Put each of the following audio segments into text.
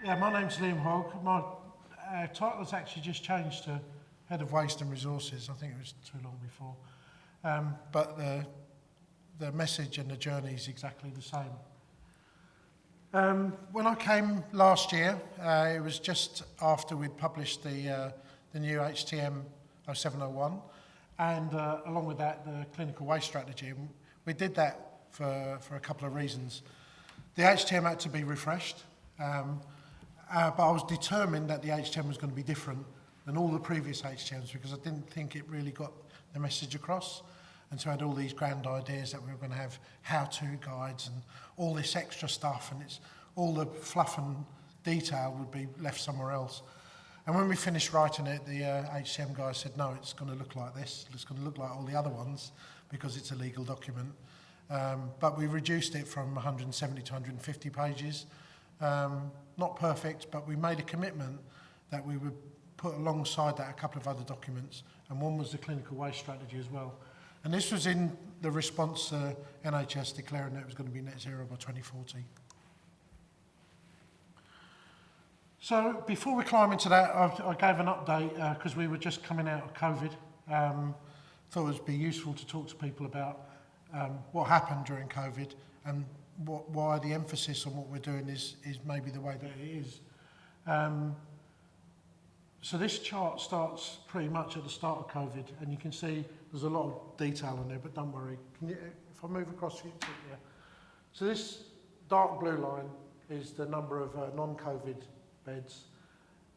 Yeah, my name's Liam Hogg. My title has actually just changed to Head of Waste and Resources. I think it was too long before. But the message and the journey is exactly the same. When I came last year, it was just after we'd published the new HTM 0701, and along with that, the clinical waste strategy. And we did that for a couple of reasons. The HTM had to be refreshed, but I was determined that the HTM was going to be different than all the previous HTMs because I didn't think it really got the message across. And so I had all these grand ideas that we were going to have how-to guides and all this extra stuff, and it's all the fluff and detail would be left somewhere else. And when we finished writing it, the HTM guy said, no, it's going to look like this. It's going to look like all the other ones because it's a legal document. But we reduced it from 170 to 150 pages. Not perfect, but we made a commitment that we would put alongside that a couple of other documents, and one was the clinical waste strategy as well. And this was in the response to NHS declaring that it was going to be net zero by 2040. So before we climb into that, I gave an update because we were just coming out of COVID. Thought it would be useful to talk to people about what happened during COVID and why the emphasis on what we're doing is maybe the way that it is. So this chart starts pretty much at the start of COVID, and you can see there's a lot of detail on there, but don't worry. If I move across here, yeah. So this dark blue line is the number of non-COVID beds,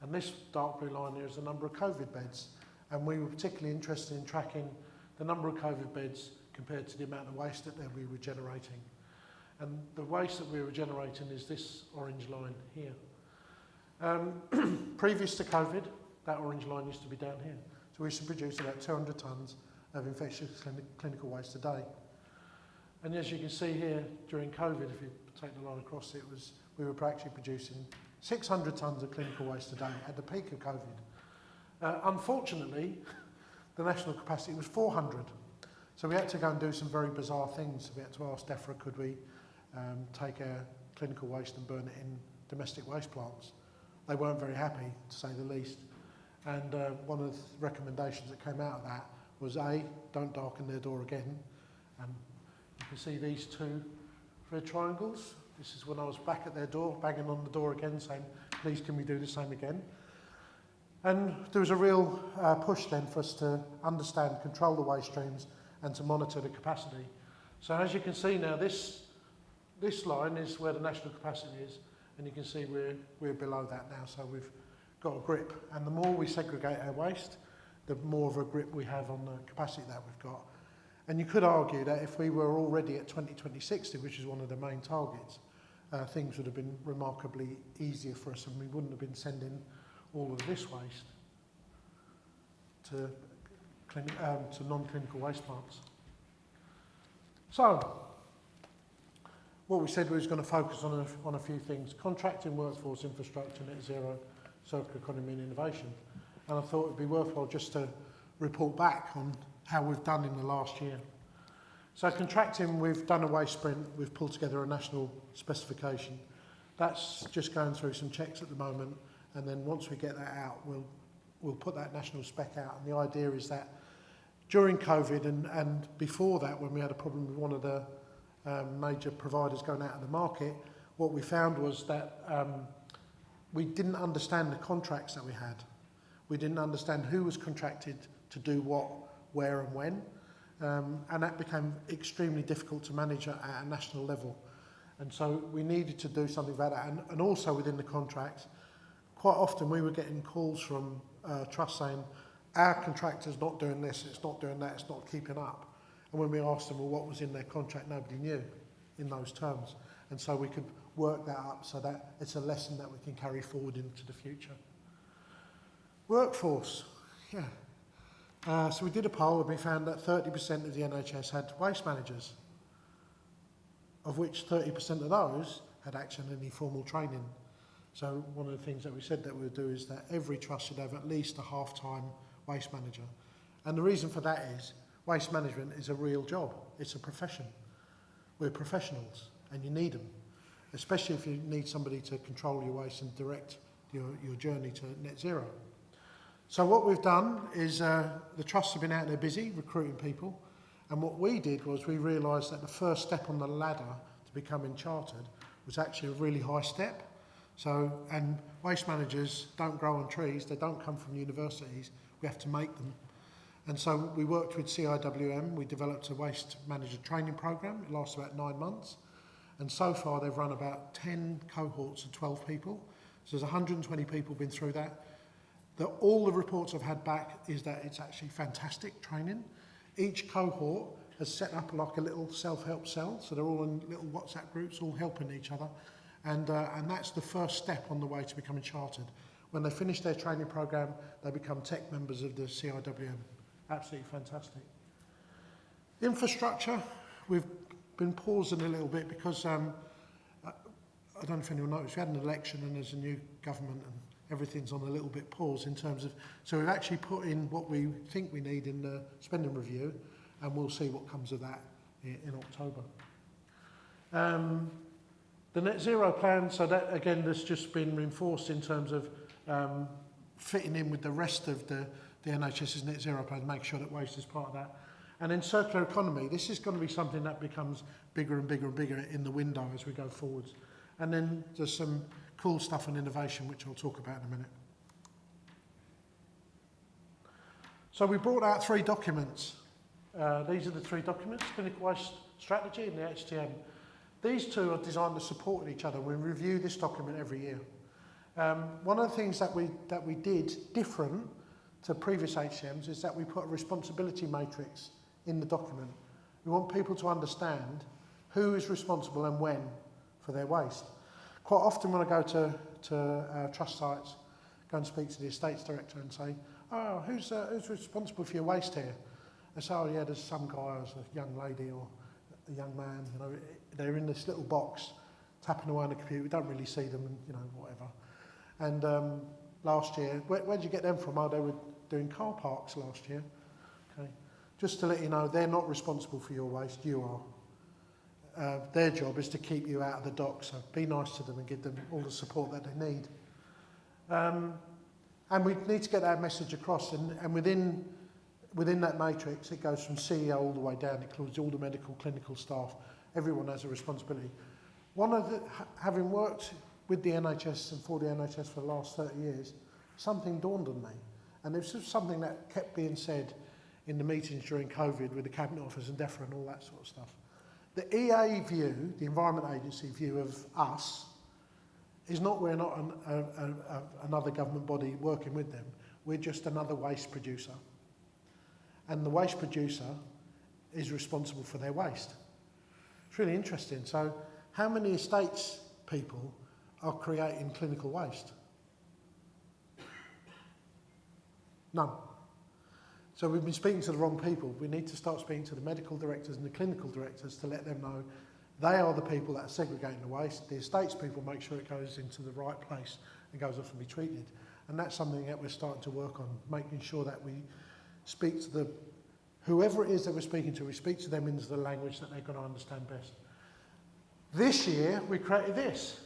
and this dark blue line here is the number of COVID beds. And we were particularly interested in tracking the number of COVID beds compared to the amount of waste that we were generating. And the waste that we were generating is this orange line here. Previous to COVID, that orange line used to be down here. So we used to produce about 200 tonnes of infectious clinical waste a day. And as you can see here, during COVID, if you take the line across it, we were actually producing 600 tonnes of clinical waste a day at the peak of COVID. Unfortunately, the national capacity was 400. So we had to go and do some very bizarre things. We had to ask DEFRA, could we take our clinical waste and burn it in domestic waste plants? They weren't very happy, to say the least. And one of the recommendations that came out of that was A, don't darken their door again. And you can see these two red triangles. This is when I was back at their door, banging on the door again, saying, please can we do the same again? And there was a real push then for us to understand, control the waste streams and to monitor the capacity. So as you can see now, this line is where the national capacity is, and you can see we're below that now, so we've got a grip. And the more we segregate our waste, the more of a grip we have on the capacity that we've got. And you could argue that if we were already at 2060, which is one of the main targets, things would have been remarkably easier for us, and we wouldn't have been sending all of this waste to non-clinical waste plants. So, what we said we was going to focus on a few things: contracting, workforce, infrastructure, net zero, circular economy and innovation. And I thought it would be worthwhile just to report back on how we've done in the last year. So contracting, we've done a waste sprint, we've pulled together a national specification. That's just going through some checks at the moment, and then once we get that out, we'll put that national spec out. And the idea is that during COVID and before that, when we had a problem with one of the major providers going out of the market, what we found was that we didn't understand the contracts that we had. We didn't understand who was contracted to do what, where and when. And that became extremely difficult to manage at a national level. And so we needed to do something about that. And also within the contracts, quite often we were getting calls from trusts saying, our contractor's not doing this, it's not doing that, it's not keeping up. And when we asked them, well, what was in their contract, nobody knew in those terms. And so we could work that up so that it's a lesson that we can carry forward into the future. Workforce, yeah. So we did a poll and we found that 30% of the NHS had waste managers, of which 30% of those had actually any formal training. So one of the things that we said that we would do is that every trust should have at least a half-time waste manager. And the reason for that is waste management is a real job. It's a profession. We're professionals and you need them. especially if you need somebody to control your waste and direct your journey to net zero. So what we've done is the trusts have been out there busy recruiting people, and what we did was we realised that the first step on the ladder to becoming chartered was actually a really high step. So, and waste managers don't grow on trees, they don't come from universities, we have to make them. And so we worked with CIWM, we developed a waste manager training program, it lasts about 9 months, and so far they've run about 10 cohorts of 12 people, so there's 120 people been through that. All the reports I've had back is that it's actually fantastic training. Each cohort has set up like a little self-help cell, so they're all in little WhatsApp groups, all helping each other. And that's the first step on the way to becoming chartered. When they finish their training program, they become tech members of the CIWM. Absolutely fantastic. Infrastructure, we've been pausing a little bit because I don't know if anyone noticed, we had an election and there's a new government and everything's on a little bit pause in terms of, so we've actually put in what we think we need in the spending review, and we'll see what comes of that in October. The net zero plan, so that again, that's just been reinforced in terms of fitting in with the rest of the NHS's net zero plan, make sure that waste is part of that. And in circular economy, this is going to be something that becomes bigger and bigger and bigger in the window as we go forwards. And then there's some cool stuff and innovation, which I'll talk about in a minute. So we brought out 3 documents. These are the 3 documents, Clinical Waste Strategy and the HTM. These 2 are designed to support each other. We review this document every year. One of the things that we did different to previous HTMs is that we put a responsibility matrix in the document. We want people to understand who is responsible and when for their waste. Quite often when I go to trust sites, go and speak to the estates director and say, oh, who's responsible for your waste here? They say, oh yeah, there's some guy, there's a young lady or a young man, you know, they're in this little box, tapping away on the computer, we don't really see them, and you know, whatever. And last year, where'd you get them from? Oh, they were doing car parks last year. Okay, just to let you know, they're not responsible for your waste, you are. Their job is to keep you out of the dock, so be nice to them and give them all the support that they need. And we need to get that message across, and within that matrix, it goes from CEO all the way down, it includes all the medical, clinical staff, everyone has a responsibility. Having worked with the NHS and for the NHS for the last 30 years, something dawned on me, and it's just something that kept being said in the meetings during COVID with the Cabinet Office and DEFRA and all that sort of stuff. The EA view, the Environment Agency view of us, is not we're not another government body working with them. We're just another waste producer. And the waste producer is responsible for their waste. It's really interesting. So how many estates people are creating clinical waste? None. So we've been speaking to the wrong people. We need to start speaking to the medical directors and the clinical directors to let them know they are the people that are segregating the waste. The estates people make sure it goes into the right place and goes off and be treated. And that's something that we're starting to work on, making sure that we speak to whoever it is that we're speaking to, we speak to them into the language that they're going to understand best. This year, we created this,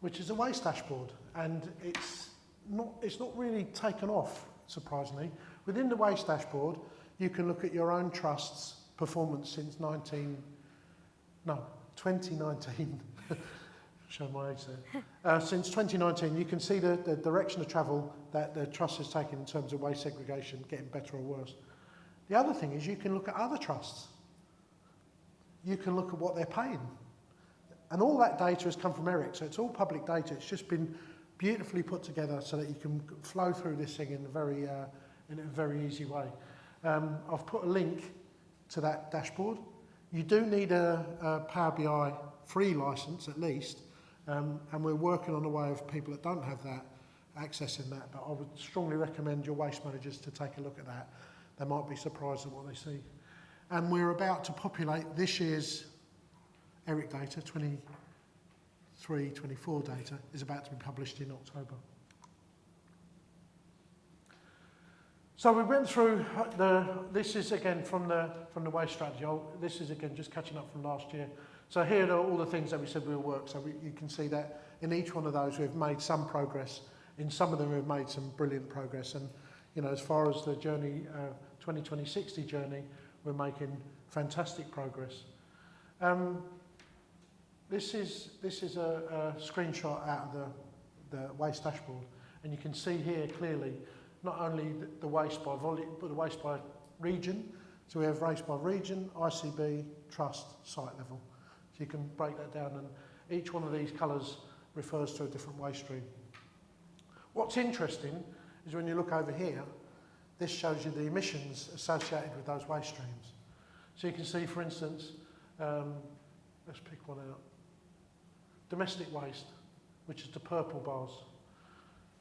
which is a waste dashboard. And it's not really taken off, surprisingly. Within the waste dashboard, you can look at your own trust's performance since 2019. Show my age there. Since 2019, you can see the direction of travel that the trust has taken in terms of waste segregation, getting better or worse. The other thing is you can look at other trusts. You can look at what they're paying. And all that data has come from Eric, so it's all public data. It's just been beautifully put together so that you can flow through this thing in a very easy way. I've put a link to that dashboard. You do need a Power BI free license at least, and we're working on a way of people that don't have that accessing that, but I would strongly recommend your waste managers to take a look at that. They might be surprised at what they see. And we're about to populate this year's ERIC data, 23-24 data, is about to be published in October. So we went through this is again from the waste strategy. This is again just catching up from last year. So here are all the things that we said will work. So you can see that in each one of those we've made some progress. In some of them we've made some brilliant progress. And you know, as far as the journey, 2020-60 journey, we're making fantastic progress. This is a screenshot out of the waste dashboard, and you can see here clearly not only the waste by volume, but the waste by region. So we have waste by region, ICB, trust, site level. So you can break that down, and each one of these colours refers to a different waste stream. What's interesting is when you look over here, this shows you the emissions associated with those waste streams. So you can see, for instance, let's pick one out. Domestic waste, which is the purple bars.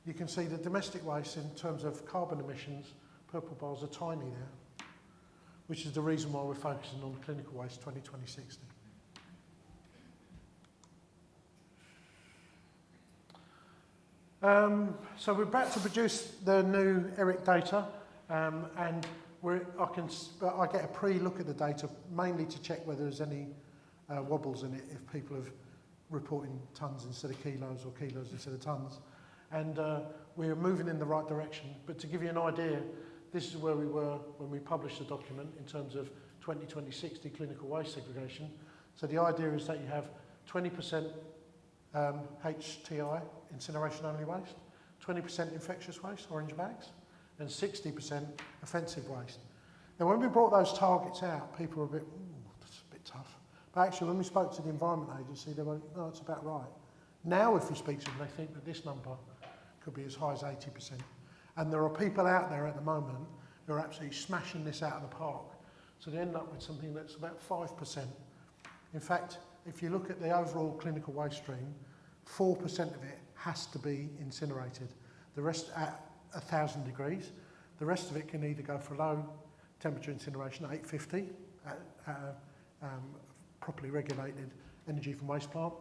You can see the domestic waste in terms of carbon emissions, purple bars are tiny there, which is the reason why we're focusing on clinical waste 2020-60. So we're about to produce the new ERIC data, and I get a pre-look at the data mainly to check whether there's any wobbles in it, if people have reporting tonnes instead of kilos or kilos instead of tonnes. And we're moving in the right direction. But to give you an idea, this is where we were when we published the document in terms of 2020-60 clinical waste segregation. So the idea is that you have 20% HTI, incineration only waste, 20% infectious waste, orange bags, and 60% offensive waste. Now when we brought those targets out, people were a bit, ooh, that's a bit tough. But actually when we spoke to the Environment Agency, they went, no, it's about right. Now if we speak to them, they think that this number could be as high as 80%. And there are people out there at the moment who are absolutely smashing this out of the park. So they end up with something that's about 5%. In fact, if you look at the overall clinical waste stream, 4% of it has to be incinerated. The rest at 1,000 degrees. The rest of it can either go for low temperature incineration at 850, properly regulated energy from waste plant,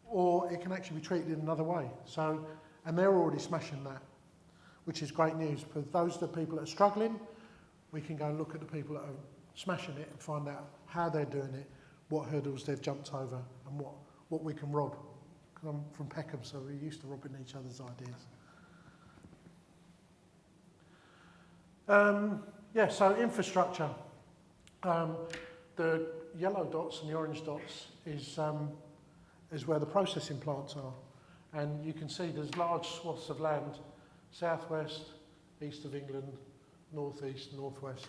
or it can actually be treated in another way. So, and they're already smashing that, which is great news. For those the people that are struggling, we can go and look at the people that are smashing it and find out how they're doing it, what hurdles they've jumped over, and what we can rob. Because I'm from Peckham, so we're used to robbing each other's ideas. Yeah, so infrastructure. The yellow dots and the orange dots is where the processing plants are. And you can see there's large swaths of land, southwest, east of England, northeast, northwest,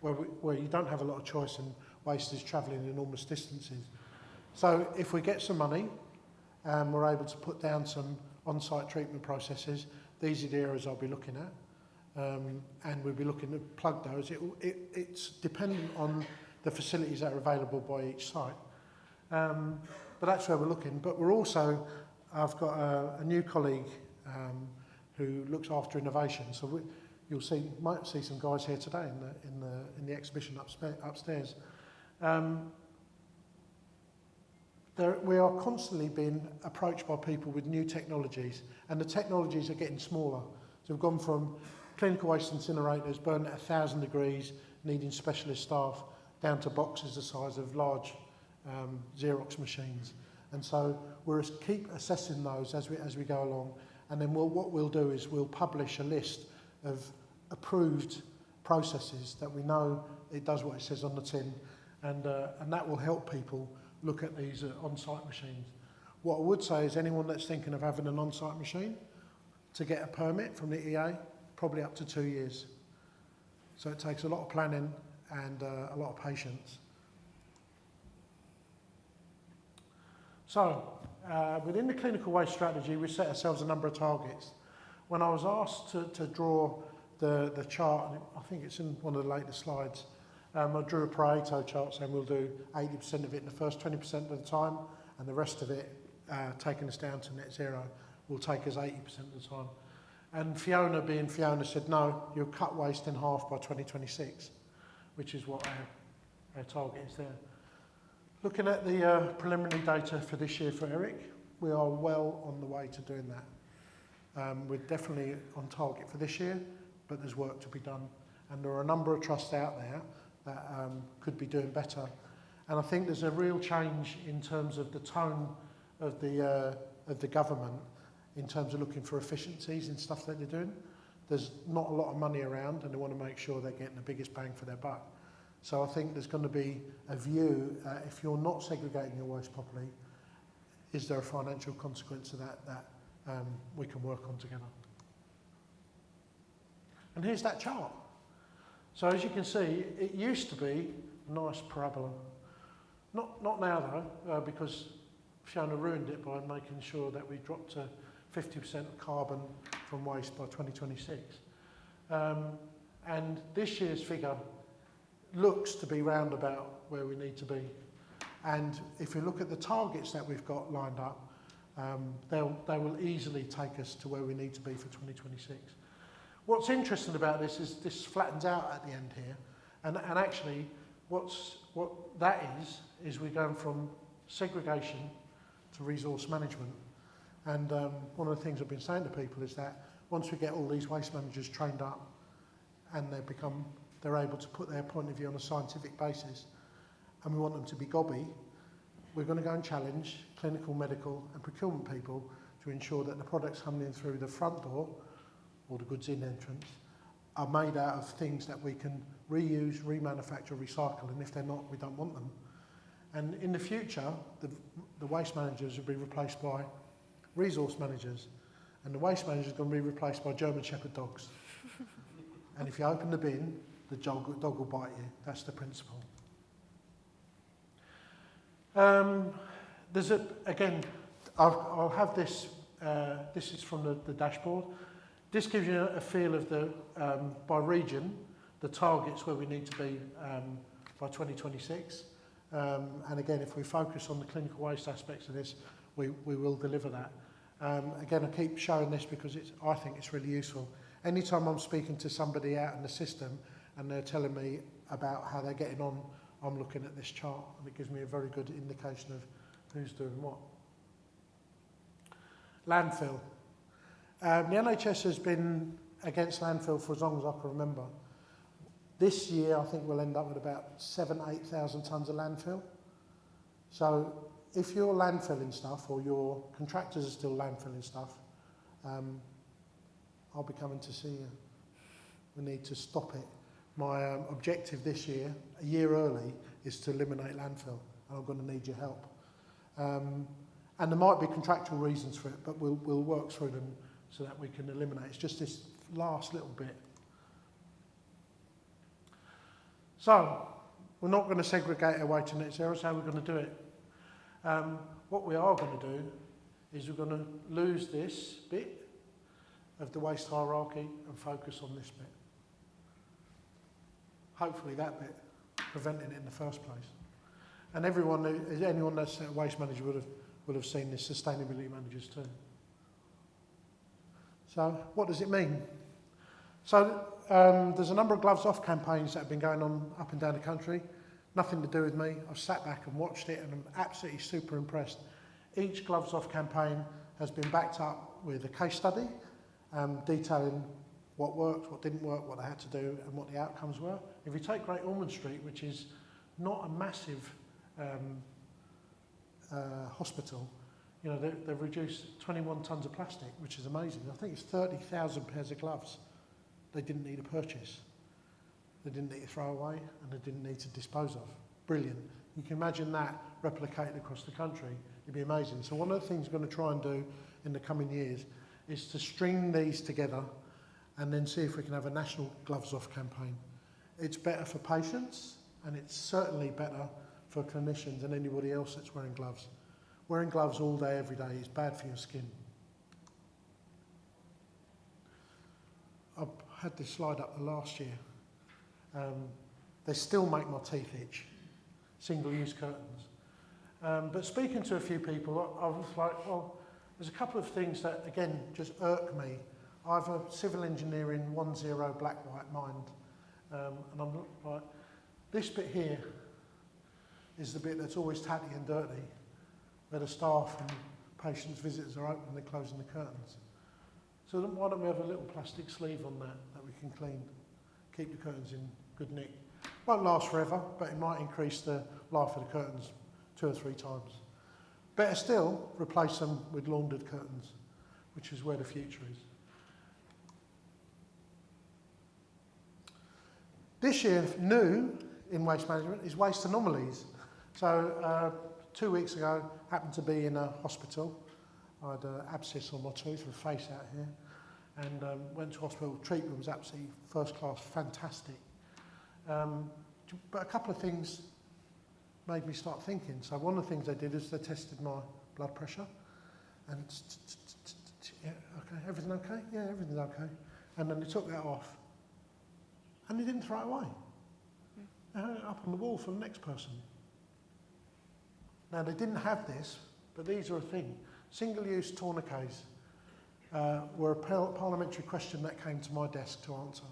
where you don't have a lot of choice and waste is travelling enormous distances. So if we get some money and we're able to put down some on-site treatment processes, these are the areas I'll be looking at. And we'll be looking to plug those. It's dependent on the facilities that are available by each site. But that's where we're looking. But we're also, I've got a new colleague who looks after innovation. So might see some guys here today in the exhibition upstairs. We are constantly being approached by people with new technologies, and the technologies are getting smaller. So we've gone from clinical waste incinerators burning at 1,000 degrees, needing specialist staff, down to boxes the size of large Xerox machines. And so we'll keep assessing those as we go along. And then what we'll do is we'll publish a list of approved processes that we know it does what it says on the tin, and that will help people look at these on-site machines. What I would say is anyone that's thinking of having an on-site machine, to get a permit from the EA, probably up to 2 years. So it takes a lot of planning and a lot of patience. So within the clinical waste strategy, we set ourselves a number of targets. When I was asked to draw the chart, and I think it's in one of the later slides, I drew a Pareto chart saying we'll do 80% of it in the first 20% of the time, and the rest of it, taking us down to net zero, will take us 80% of the time. And Fiona, being Fiona, said, no, you'll cut waste in half by 2026, which is what our target is there. Looking at the preliminary data for this year for ERIC, we are well on the way to doing that. We're definitely on target for this year, but there's work to be done. And there are a number of trusts out there that could be doing better. And I think there's a real change in terms of the tone of the government in terms of looking for efficiencies in stuff that they're doing. There's not a lot of money around and they want to make sure they're getting the biggest bang for their buck. So I think there's going to be a view, if you're not segregating your waste properly, is there a financial consequence of that we can work on together? And here's that chart. So as you can see, it used to be a nice parabola. Not now though, because Fiona ruined it by making sure that we dropped to 50% carbon from waste by 2026. And this year's figure looks to be round about where we need to be. And if you look at the targets that we've got lined up, they will easily take us to where we need to be for 2026. What's interesting about this is this flattens out at the end here. And actually, what that is we're going from segregation to resource management. And one of the things I've been saying to people is that once we get all these waste managers trained up and they're able to put their point of view on a scientific basis, and we want them to be gobby, we're going to go and challenge clinical, medical and procurement people to ensure that the products coming in through the front door, or the goods in entrance, are made out of things that we can reuse, remanufacture, recycle, and if they're not, we don't want them. And in the future, the waste managers will be replaced by resource managers, and the waste managers are going to be replaced by German Shepherd dogs. And if you open the bin, the dog will bite you. That's the principle. Again, I'll have this. This is from the dashboard. This gives you a feel of the by region, the targets where we need to be by 2026. And again, if we focus on the clinical waste aspects of this, we will deliver that. Again, I keep showing this because I think it's really useful. Anytime I'm speaking to somebody out in the system and they're telling me about how they're getting on, I'm looking at this chart and it gives me a very good indication of who's doing what. Landfill. The NHS has been against landfill for as long as I can remember. This year, I think we'll end up with about 8,000 tonnes of landfill. So if you're landfilling stuff or your contractors are still landfilling stuff, I'll be coming to see you. We need to stop it. My objective this year, a year early, is to eliminate landfill, and I'm going to need your help. And there might be contractual reasons for it, but we'll work through them so that we can eliminate. It's just this last little bit. So, we're not going to segregate our waste to net zero, so how are we going to do it? What we are going to do is we're going to lose this bit of the waste hierarchy and focus on this bit. Hopefully that bit, preventing it in the first place. And anyone that's a waste manager would have seen this, sustainability managers too. So what does it mean? So there's a number of gloves off campaigns that have been going on up and down the country. Nothing to do with me. I've sat back and watched it and I'm absolutely super impressed. Each gloves off campaign has been backed up with a case study detailing what worked, what didn't work, what they had to do and what the outcomes were. If you take Great Ormond Street, which is not a massive hospital, you know, they've reduced 21 tonnes of plastic, which is amazing. I think it's 30,000 pairs of gloves they didn't need to purchase. They didn't need to throw away and they didn't need to dispose of. Brilliant. You can imagine that replicated across the country. It'd be amazing. So one of the things we're going to try and do in the coming years is to string these together and then see if we can have a national gloves off campaign. It's better for patients and it's certainly better for clinicians and anybody else that's wearing gloves. Wearing gloves all day, every day is bad for your skin. I had this slide up the last year. They still make my teeth itch, single-use curtains. But speaking to a few people, I was like, well, there's a couple of things that, again, just irk me. I have a civil engineering 1-0 black-white mind. And I'm like, this bit here is the bit that's always tatty and dirty, where the staff and patients, visitors are opening and closing the curtains. So why don't we have a little plastic sleeve on that we can clean, keep the curtains in good nick. Won't last forever, but it might increase the life of the curtains 2 or 3 times. Better still, replace them with laundered curtains, which is where the future is. This year, new in waste management is waste anomalies. So 2 weeks ago, happened to be in a hospital. I had an abscess on my tooth with a face out here, and went to hospital. Treatment was absolutely first class, fantastic. But a couple of things made me start thinking. So one of the things they did is they tested my blood pressure, and yeah, okay, everything okay? Yeah, everything's okay. And then they took that off, and they didn't throw it away. They hung it up on the wall for the next person. Now, they didn't have this, but these are a thing. Single-use tourniquets were a parliamentary question that came to my desk to answer.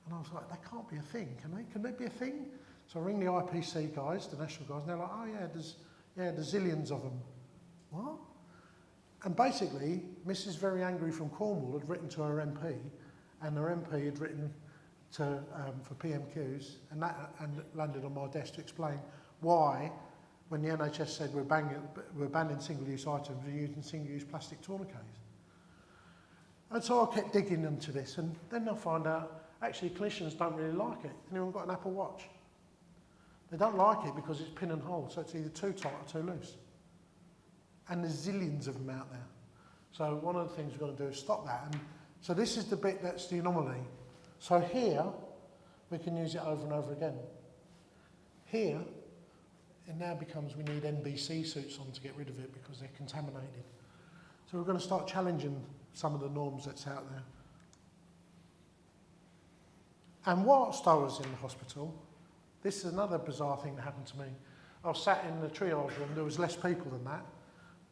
And I was like, that can't be a thing, can they? Can they be a thing? So I ring the IPC guys, the national guys, and they're like, oh yeah, there's zillions of them. What? And basically, Mrs. Very Angry from Cornwall had written to her MP, and her MP had written to for PMQs, and that landed on my desk to explain why, when the NHS said we're banning single-use items, we're using single-use plastic tourniquets. And so I kept digging into this, and then I find out, actually, clinicians don't really like it. Anyone got an Apple Watch? They don't like it because it's pin and hold, so it's either too tight or too loose. And there's zillions of them out there. So one of the things we've got to do is stop that. And so this is the bit that's the anomaly. So here, we can use it over and over again. Here, it now becomes we need NBC suits on to get rid of it because they're contaminated. So we're going to start challenging some of the norms that's out there. And whilst I was in the hospital, this is another bizarre thing that happened to me. I was sat in the triage room, there was less people than that,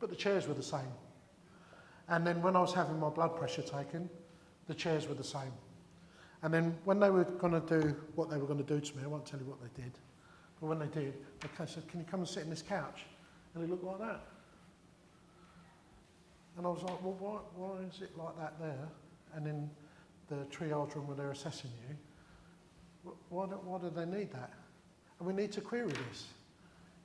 but the chairs were the same. And then when I was having my blood pressure taken, the chairs were the same. And then when they were going to do what they were going to do to me, I won't tell you what they did, but when they did, they said, can you come and sit in this couch? And it looked like that. And I was like, well, why is it like that there? And in the triage room where they're assessing you, why do they need that? And we need to query this.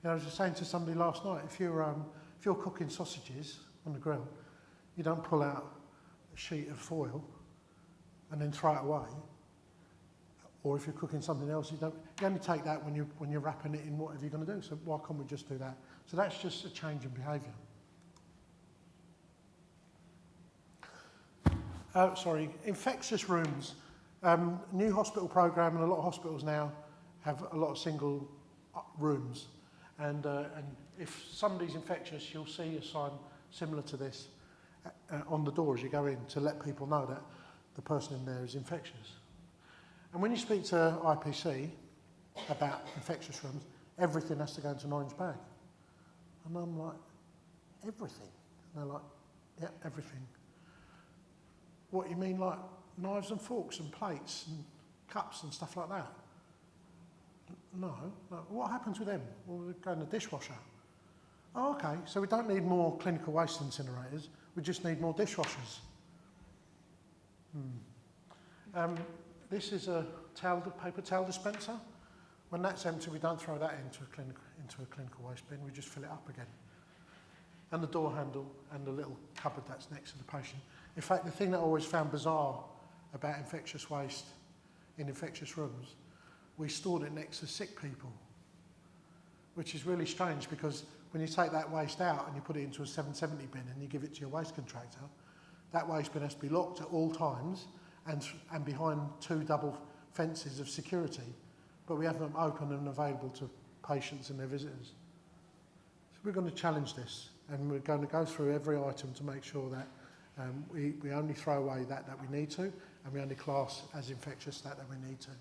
You know, I was just saying to somebody last night, if you're cooking sausages on the grill, you don't pull out a sheet of foil and then throw it away. Or if you're cooking something else, you only take that when you're wrapping it in whatever you're going to do. So why can't we just do that? So that's just a change in behaviour. Infectious rooms. New hospital programme, and a lot of hospitals now have a lot of single rooms. And if somebody's infectious, you'll see a sign similar to this on the door as you go in to let people know that the person in there is infectious. And when you speak to IPC about infectious rooms, everything has to go into an orange bag. And I'm like, everything? And they're like, yeah, everything. What, you mean like knives and forks and plates and cups and stuff like that? No. What happens with them? Well, they go in the dishwasher. Oh, okay, so we don't need more clinical waste incinerators, we just need more dishwashers. This is a paper towel dispenser. When that's empty, we don't throw that into a clinical waste bin, we just fill it up again. And the door handle and the little cupboard that's next to the patient. In fact, the thing that I always found bizarre about infectious waste in infectious rooms, we stored it next to sick people, which is really strange because when you take that waste out and you put it into a 770 bin and you give it to your waste contractor, that waste bin has to be locked at all times and behind 2 double fences of security, but we have them open and available to patients and their visitors. So we're going to challenge this, and we're going to go through every item to make sure that we only throw away that we need to, and we only class as infectious that we need to.